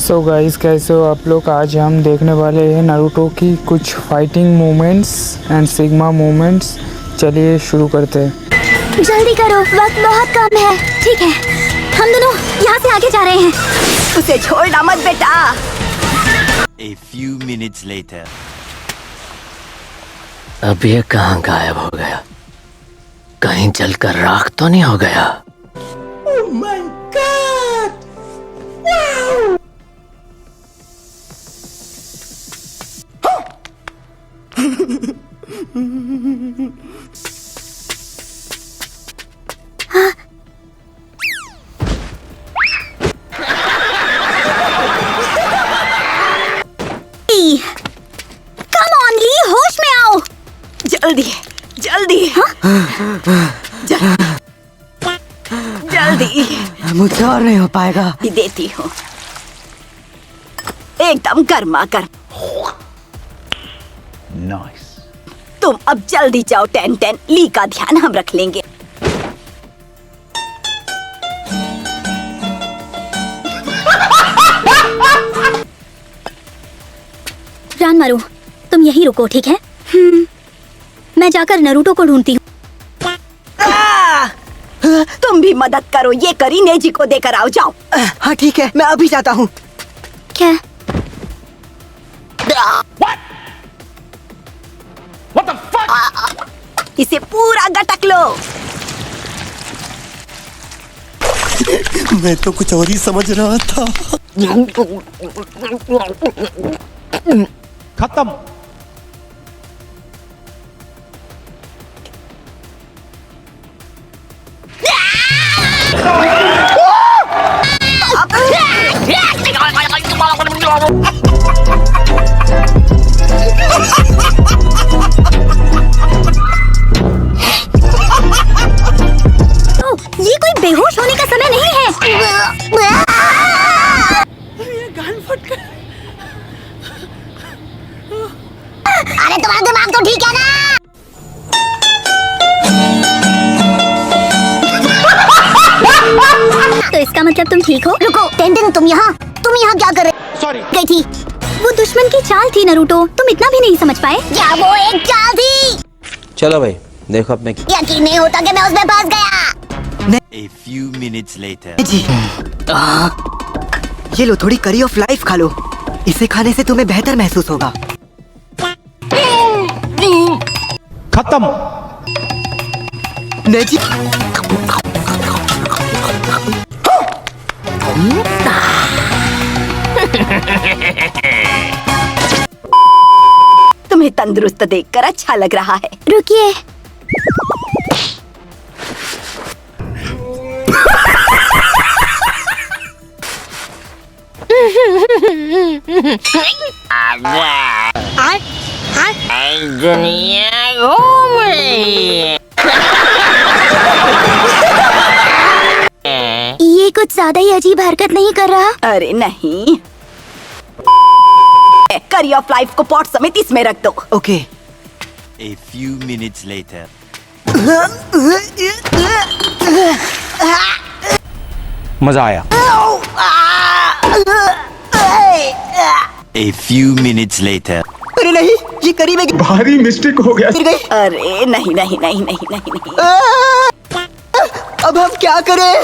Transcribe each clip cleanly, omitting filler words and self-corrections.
So guys, कैसे हो आप लोग। आज हम देखने वाले हैं नारुतो की कुछ fighting movements and sigma movements. चलिए शुरू करते हैं। जल्दी करो, वक्त बहुत कम है। ठीक है, हम दोनों यहाँ से आगे जा रहे हैं। उसे छोड़ना मत बेटा। A few minutes later. अब ये कहाँ गायब हो गया? कहीं जलकर राख तो नहीं हो गया? Oh my God! Wow! Come on Lee, होश में आओ। जल्दी जल्दी जल्दी। मुझसे और नहीं हो पाएगा। देती हूँ, एकदम गर्मा गर्म। Nice. तुम अब जल्दी जाओ। 10-10 ली का ध्यान हम रख लेंगे। रानमारू, तुम यहीं रुको, ठीक है? मैं जाकर नारुतो को ढूंढती हूँ। तुम भी मदद करो, ये करी नेजी को देकर आओ। जाओ। हाँ ठीक है, मैं अभी जाता हूँ। क्या? What the fuck? इसे पूरा गटक लो। मैं तो कुछ और ही समझ रहा था। खत्म। ये कोई बेहोश होने का समय नहीं है। अरे तुम्हारा दिमाग तो ठीक है ना? तो इसका मतलब तुम ठीक हो? रुको, टेंटेन तुम यहाँ क्या कर रहे? Sorry. गई थी। वो दुश्मन की चाल थी नारुतो, तुम इतना भी नहीं समझ पाए? क्या वो एक चाल थी? चलो भाई, देखो अब मैं यकीन नहीं होता कि मैं उसमें फंस गया। A few minutes later. जी, ये लो, थोड़ी करी ऑफ लाइफ खा लो। इसे खाने से तुम्हें बेहतर महसूस होगा। खत्म। नेजी, तुम्हें तंदुरुस्त देखकर अच्छा लग रहा है। रुकिए। दुनिया घूम रही है। ये कुछ ज्यादा ही अजीब हरकत नहीं कर रहा? अरे नहीं, करी ऑफ लाइफ को पॉट समेत इसमें रख दो। Okay. A few minutes later. मजा आया। A few minutes later. अरे नहीं, ये करी में भारी मिस्टेक हो गया। गिर गई। अरे नहीं नहीं नहीं नहीं नहीं नहीं। अब हम क्या करें?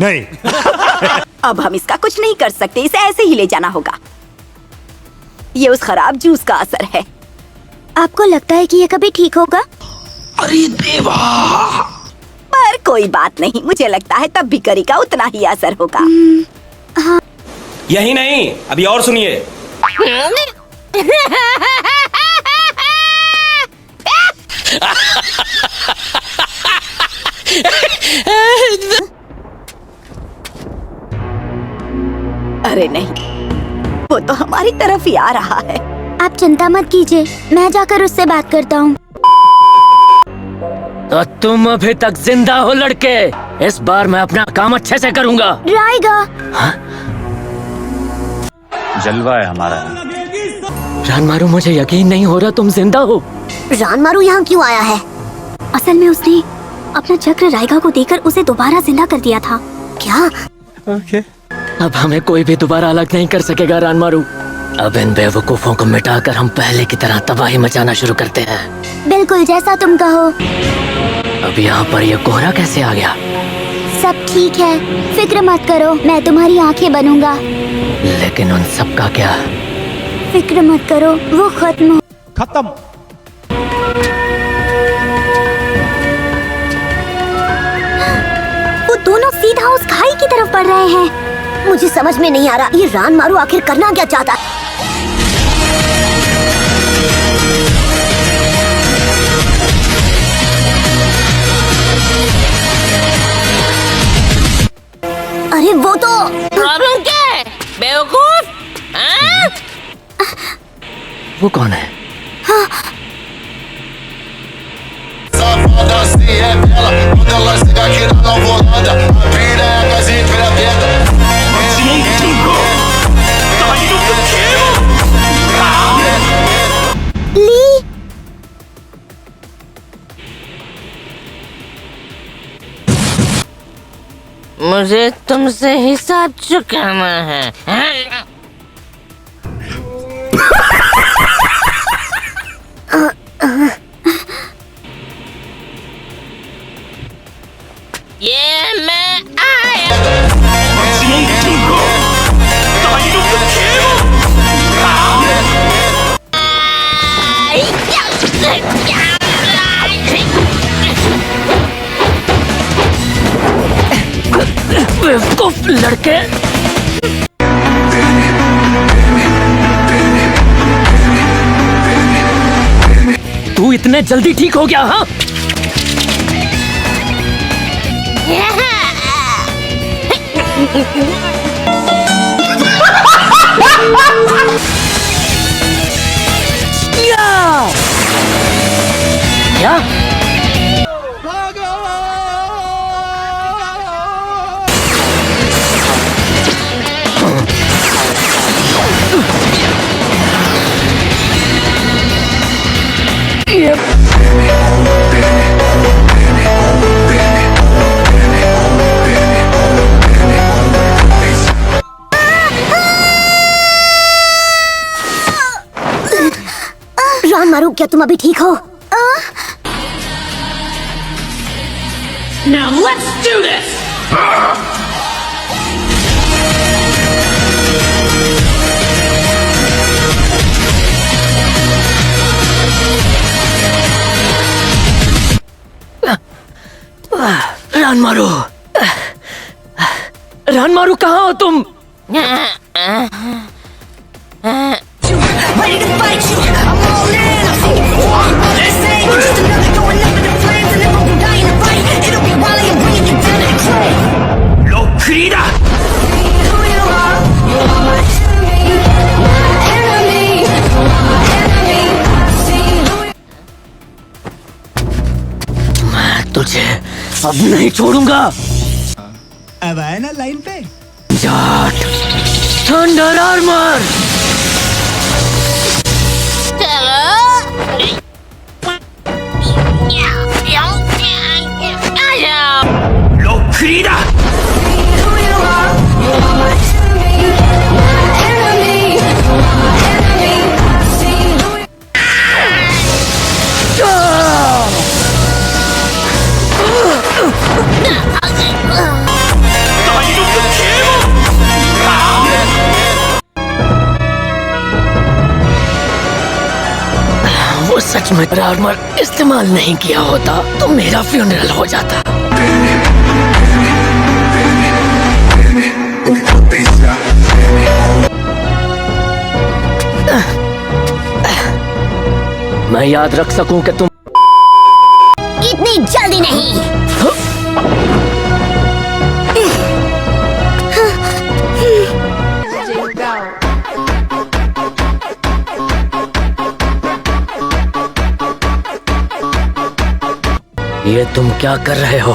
नहीं। अब हम इसका कुछ नहीं कर सकते, इसे ऐसे ही ले जाना होगा। ये उस खराब जूस का असर है। आपको लगता है कि ये कभी ठीक होगा? अरे देवा। पर कोई बात नहीं, मुझे लगता है तब भी करी का उतना ही असर होगा। यही नहीं, अभी और सुनिए। अरे नहीं, वो तो हमारी तरफ ही आ रहा है। आप चिंता मत कीजिए, मैं जाकर उससे बात करता हूँ। तो तुम अभी तक जिंदा हो लड़के। इस बार मैं अपना काम अच्छे से करूंगा। रायगा। जलवा है हमारा। रानमारू, मुझे यकीन नहीं हो रहा तुम जिंदा हो। रानमारू यहाँ क्यों आया है? असल में उसने अपना चक्र रायगा को देकर उसे दोबारा जिंदा कर दिया था। क्या? Okay. अब हमें कोई भी दोबारा अलग नहीं कर सकेगा रानमारू। अब इन बेवकूफों को मिटाकर हम पहले की तरह तबाही मचाना शुरू करते हैं। बिल्कुल जैसा तुम कहो। अब यहाँ पर ये कोहरा कैसे आ गया? सब ठीक है, फिक्र मत करो, मैं तुम्हारी आंखें बनूंगा। लेकिन उन सब का क्या? फिक्र मत करो, वो खत्म। वो दोनों सीधा उस खाई की तरफ बढ़ रहे हैं। मुझे समझ में नहीं आ रहा, ये रानमारू आखिर करना क्या चाहता है? अरे वो तो प्रॉब्लम क्या है बेवकूफ? हाँ? वो कौन है? ली। मुझे तुमसे हिसाब चुकाना है। हाँ? ये मैं आया। बेवकूफ लड़के। तू इतने जल्दी ठीक हो गया? हाँ, क्या? रानमारू, क्या तुम अभी ठीक हो? Now let's do this. रानमारू, रानमारू कहाँ हो तुम? मैं तुझे अब नहीं छोड़ूंगा। अब आए ना लाइन पे। जाट थंडर आर्मर। लोखरीदा। वो सच में आर्मर इस्तेमाल नहीं किया होता तो मेरा फ्यूनरल हो जाता। मैं याद रख सकूं कि तुम इतनी जल्दी नहीं। ये तुम क्या कर रहे हो?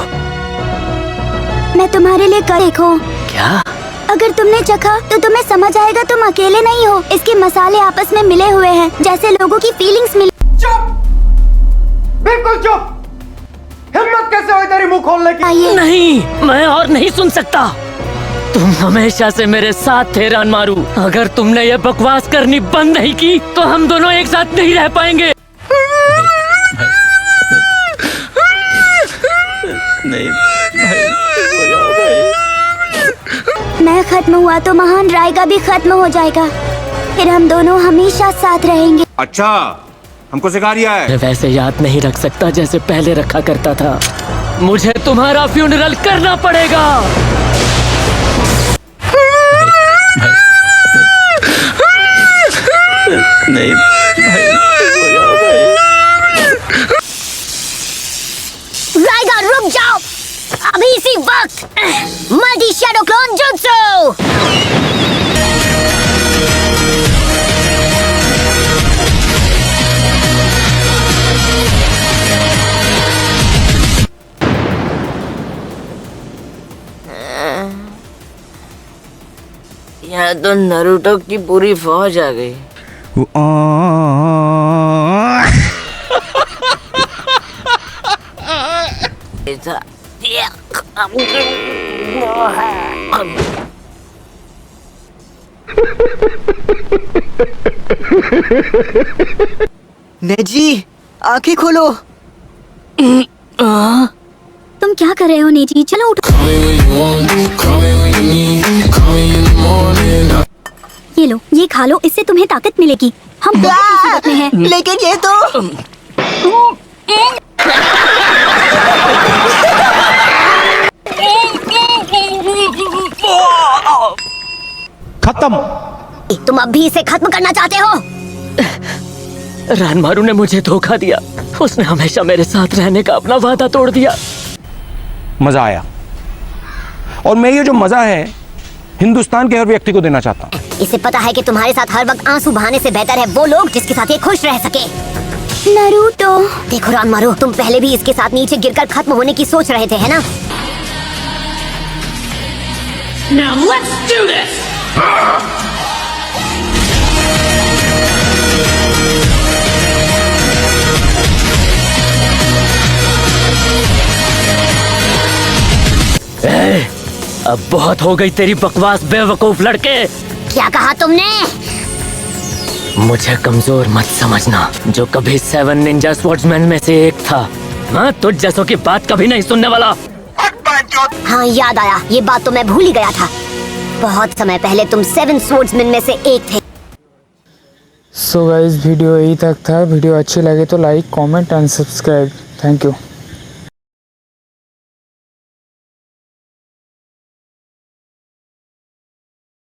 मैं तुम्हारे लिए कर देखो। क्या? अगर तुमने चखा तो तुम्हें समझ आएगा तुम अकेले नहीं हो। इसके मसाले आपस में मिले हुए हैं, जैसे लोगों की फीलिंग्स मिले। चुप, बिल्कुल चुप। हिम्मत कैसे हुई तेरी मुंह खोलने की? आइए। नहीं, मैं और नहीं सुन सकता। तुम हमेशा से मेरे साथ थे रानमारू। अगर तुमने ये बकवास करनी बंद नहीं की तो हम दोनों एक साथ नहीं रह पाएंगे। मैं खत्म हुआ तो महान रायगा भी खत्म हो जाएगा, फिर हम दोनों हमेशा साथ रहेंगे। अच्छा, हमको सिखा रिया है। मैं वैसे याद नहीं रख सकता जैसे पहले रखा करता था। मुझे तुम्हारा फ्यूनरल करना पड़ेगा। नहीं रायगा रुक जाओ, अभी इसी वक्त मल्टी शैडो क्लोन जुत्सु। यहाँ तो नारुतो की पूरी फौज आ गई। नेजी, आंखें खोलो। तुम क्या कर रहे हो नेजी? चलो उठो। ये लो, ये खा लो, इससे तुम्हें ताकत मिलेगी। हम बहुत मुसीबत में हैं। लेकिन ये तो खत्म। तुम अब भी इसे खत्म करना चाहते हो? रानमारू ने मुझे धोखा दिया। उसने हमेशा मेरे साथ रहने का अपना वादा तोड़ दिया। मजा आया, और मैं ये जो मजा है हिंदुस्तान के हर व्यक्ति को देना चाहता हूँ। इसे पता है कि तुम्हारे साथ हर वक्त आंसू बहाने से बेहतर है वो लोग जिसके साथ ये खुश रह सके। नारुतो, देखो रानमारू, तुम पहले भी इसके साथ नीचे गिरकर खत्म होने की सोच रहे थे, है ना? Now let's do this! अब बहुत हो गई तेरी बकवास बेवकूफ लड़के। क्या कहा तुमने? मुझे कमजोर मत समझना, जो कभी 7 निंजा स्वॉर्ड्समैन में से एक था। हाँ, तुझ जैसों की बात कभी नहीं सुनने वाला। हाँ, याद आया, ये बात तो मैं भूल ही गया था। बहुत समय पहले तुम 7 स्वॉर्ड्समैन में से एक थे। सो गाइस, वीडियो यही तक था। वीडियो अच्छी लगे तो like, comment and subscribe. Thank you.